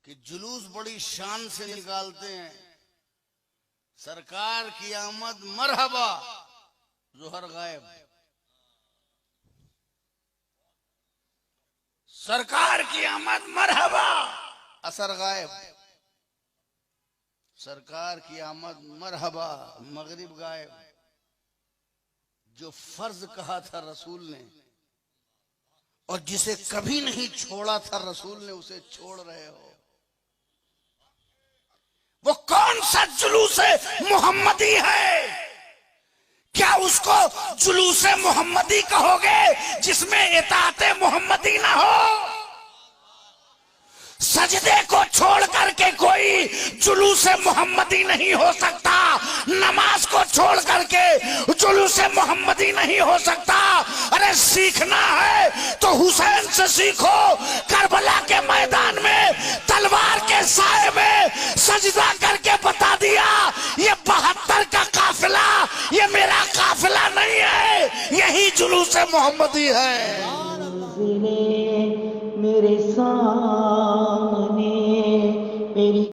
कि जुलूस बड़ी शान से निकालते हैं। सरकार की आमद मरहबा, जोहर गायब। सरकार की आमद मरहबा, असर गायब। सरकार की आमद मरहबा, मगरिब गायब। जो फर्ज कहा था रसूल ने और जिसे कभी नहीं छोड़ा था रसूल ने, उसे छोड़ रहे हो। वो कौन सा जुलूस मोहम्मदी है? क्या उसको जुलूस मोहम्मदी कहोगे जिसमें इताअते मोहम्मदी ना हो? सजदे को छोड़ करके कोई जुलूस मोहम्मदी नहीं हो सकता। नमाज को छोड़ करके जुलूस मोहम्मदी नहीं हो सकता। अरे सीखना है तो हुसैन से सीखो। करबला के मैदान में तलवार के साए में सजदा करके बता दिया, ये 72 का काफिला ये मेरा काफिला नहीं है, यही जुलूस मोहम्मदी है। मेरे सामने मेरी